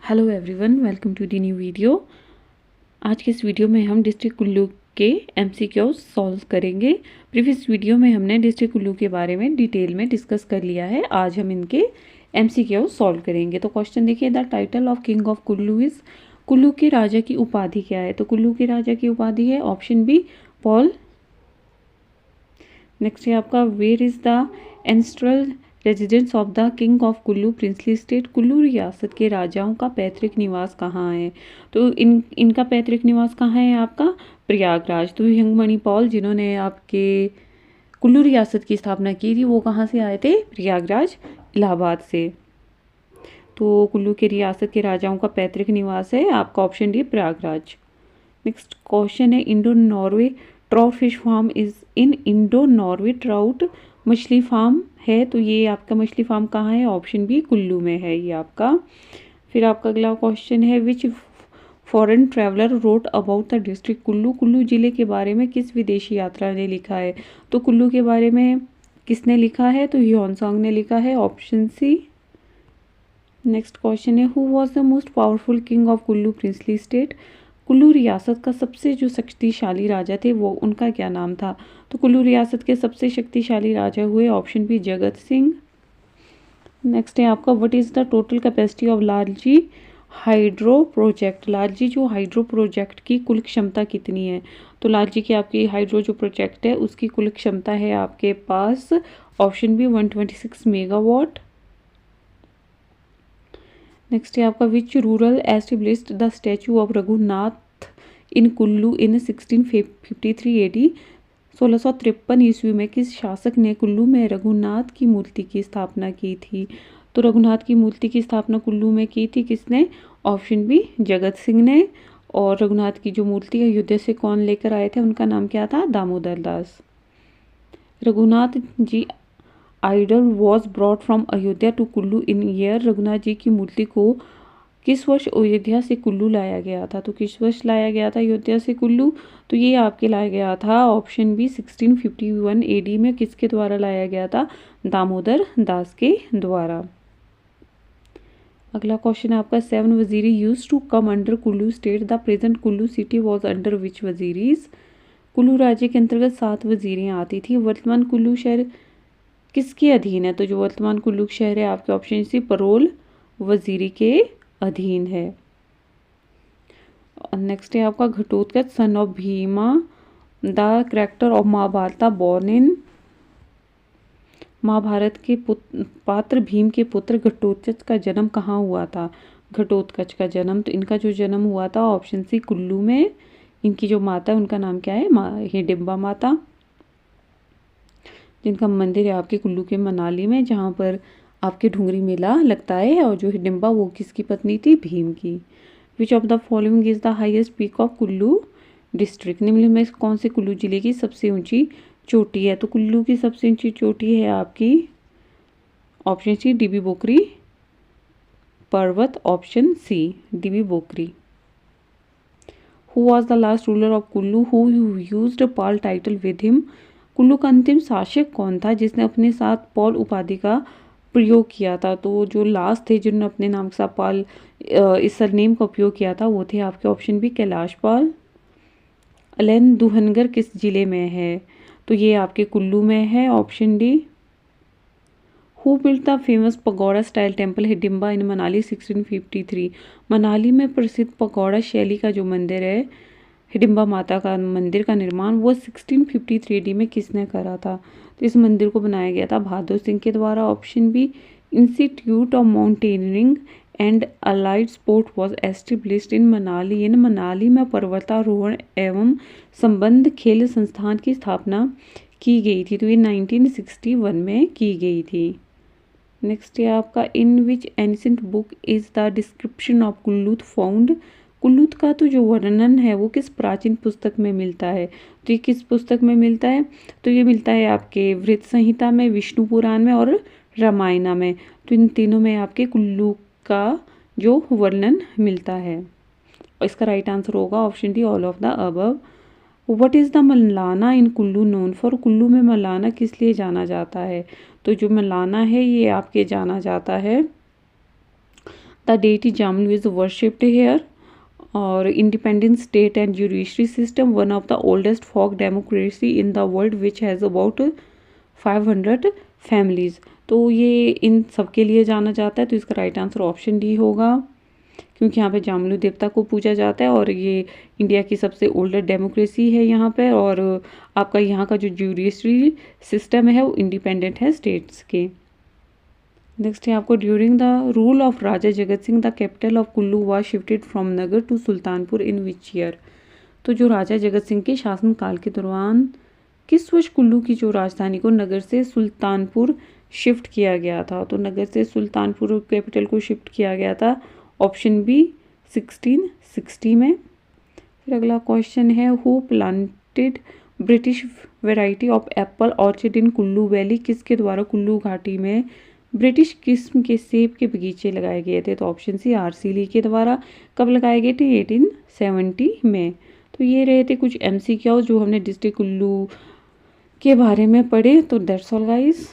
Hello everyone, welcome to the new video. आज के इस वीडियो में हम डिस्ट्रिक्ट कुल्लू के एमसीक्यूज सॉल्व करेंगे। प्रीवियस वीडियो में हमने डिस्ट्रिक्ट कुल्लू के बारे में डिटेल में डिस्कस कर लिया है। आज हम इनके एमसीक्यूज सॉल्व करेंगे। तो क्वेश्चन देखिए, the title of king of Kullu is, Kullu के राजा की उपाधि क्या है? तो कुल्लू के राजा की उपाधि है ऑप्शन बी, पॉल। नेक्स्ट है आपका, where is the ancestral residence of the king of Kullu princely state, Kullu रियासत के राजाओं का पैतृक निवास कहाँ है? तो इनका पैतृक निवास कहाँ है आपका? प्रयागराज। तो यंगमणि पॉल जिन्होंने आपके कुल्लू रियासत की स्थापना की थी, वो कहाँ से आए थे? प्रयागराज, इलाहाबाद से। तो कुल्लू के रियासत के राजाओं का पैतृक निवास है आपका option D, Prayagraj. Next question है, Indo Norway trout fish farm is in, Indo Norway trout मछली फार्म है, तो ये आपका मछली फार्म कहाँ है? ऑप्शन बी, कुल्लू में है ये आपका। फिर आपका अगला क्वेश्चन है, which foreign traveller wrote about the district Kullu, Kullu जिले के बारे में किस विदेशी यात्रा ने लिखा है? तो कुल्लू के बारे में किसने लिखा है? तो ह्योनसांग ने लिखा है, ऑप्शन सी। नेक्स्ट क्वेश्चन है, who was the most powerful king of Kullu princely state, Kullu रियासत का सबसे जो शक्तिशाली राजा थे वो उनका क्या नाम था? तो कुल्लू रियासत के सबसे शक्तिशाली राजा हुए option B, Jagat Singh. Next है आपका, what is the total capacity of Lalji hydro project, Lalji जो हाइड्रो प्रोजेक्ट की कुल क्षमता कितनी है? तो लालजी की आपकी हाइड्रो जो प्रोजेक्ट है उसकी कुल क्षमता है आपके पास ऑप्शन बी, 126 मेगावाट। नेक्स्ट है आपका, which ruler established the statue of Raghunath in Kullu in 1653 AD, 1653 ईस्वी में किस शासक ने कुल्लू में रघुनाथ की मूर्ति की स्थापना की थी? तो रघुनाथ की मूर्ति की स्थापना कुल्लू में की थी किसने? ऑप्शन बी, जगत सिंह ने। और रघुनाथ की जो मूर्ति अयोध्या से कौन लेकर आए थे, उनका नाम क्या था? Damodar Das. Raghunath ji idol was brought from Ayodhya to Kullu in year, Raghunath ji की मूर्ति को किस वर्ष अयोध्या से कुल्लू लाया गया था? तो किस वर्ष लाया गया था अयोध्या से कुल्लू? तो ये आपके लाया गया था ऑप्शन बी, 1651 AD में। किसके द्वारा लाया गया था? दामोदर दास के द्वारा। अगला क्वेश्चन है आपका, 7 waziri used to come under Kullu state, the present Kullu city was under which waziris, Kullu राज्य के अंतर्गत 7 वजीरियाँ आती थी। वर्तमान कुल्लू शहर किसके अधीन है? तो जो वर्तमान कुल्लू शहर है आपके ऑप्शन सी, परोल वजीरी के अधीन है। नेक्स्ट है आपका, Ghatotkacha son of Bhima the character of Mahabharata born in, Mahabharata के पात्र भीम के पुत्र घटोत्कच का जन्म कहाँ हुआ था? घटोत्कच का जन्म, तो इनका जो जन्म हुआ था ऑप्शन सी, कुल्लू में। इनकी जो माता है उनका नाम क्या है? हिडिंबा माता, जिनका मंदिर है आपके कुल्लू के मनाली में, जहाँ पर आपके ढूंगरी मेला लगता है। और जो हिडिंबा वो किसकी पत्नी थी? भीम की। Which of the following is the highest peak of Kullu district, निम्न में कौन से कुल्लू जिले की सबसे ऊंची चोटी है? तो कुल्लू की सबसे ऊंची चोटी है आपकी ऑप्शन सी, डीबी बोकरी पर्वत, ऑप्शन सी, डीबी बोकरी। Who was the last ruler of Kullu who used Paul title with him, Kullu का अंतिम शासक कौन था जिसने अपने साथ पॉल उपाधि का प्रयोग किया था? तो जो लास्ट थे जिन्होंने अपने नाम के साथ पॉल इस सरनेम का उपयोग किया था वो थे आपके ऑप्शन बी, कैलाश पाल। अलेन दुहनगर किस जिले में है? तो ये आपके कुल्लू में है, option D. Who built the famous pagoda style temple Hidimba in Manali 1653, Manali में प्रसिद्ध पगोड़ा शैली का जो मंदिर है हिडिंबा माता का मंदिर का निर्माण वो 1653 AD में किसने करा था? तो इस मंदिर को बनाया गया था बहादुर सिंह के द्वारा, option B. Institute of mountaineering and allied sport was established in Manali, in Manali में पर्वतारोहण एवं संबंध खेल संस्थान की स्थापना की गई थी। तो ये 1961 में की गई थी। नेक्स्ट है आपका, in which ancient book is the description of Kullu found, Kullu का तो जो वर्णन है वो किस प्राचीन पुस्तक में मिलता है? तो ये किस पुस्तक में मिलता है? तो ये मिलता है आपके वृत संहिता में, विष्णु पुराण में और रामायण में। तो इन तीनों में आपके कुल्लू का जो वर्णन मिलता है। और इसका राइट आंसर होगा option D, all of the above. What is the Malana in Kullu known for, Kullu में मलाना किस लिए जाना जाता है? तो जो मलाना है ये आपके जाना जाता है the deity Jamlu is worshipped here. और independent state and judiciary system, one of the oldest folk democracy in the world which has about 500 families. तो ये इन सब के लिए जाना जाता है, तो इसका राइट आंसर ऑप्शन डी होगा, क्योंकि यहाँ पे जामलू देवता को पूजा जाता है और ये इंडिया की सबसे ओल्डर डेमोक्रेसी है यहाँ पे। और आपका यहाँ का जो जुडिशरी सिस्टम है वो इंडिपेंडेंट है स्टेट्स के। नेक्स्ट है आपको, during the rule of Raja Jagat Singh the capital of Kullu was shifted from Nagar to Sultanpur in which year. तो जो राजा जगत सिंह के शासनकाल के दौरान किस वर्ष कुल्लू की जो राजधानी को नगर से सुल्तानपुर शिफ्ट किया गया था। तो नगर से सुल्तानपुर कैपिटल को शिफ्ट किया गया था, ऑप्शन बी 1660 में। फिर अगला क्वेश्चन है, who planted British variety of Apple orchid in Kullu valley. किसके द्वारा कुल्लू घाटी में ब्रिटिश किस्म के सेब के बगीचे लगाए गए थे। तो ऑप्शन सी आर.सी. ली के द्वारा। कब लगाए गए थे? 1870 में। तो ये रहे थे कुछ MCQ जो हमने डिस्ट्रिक्ट कुल्लू के बारे में पढ़े। तो दैट्स ऑल गाइस।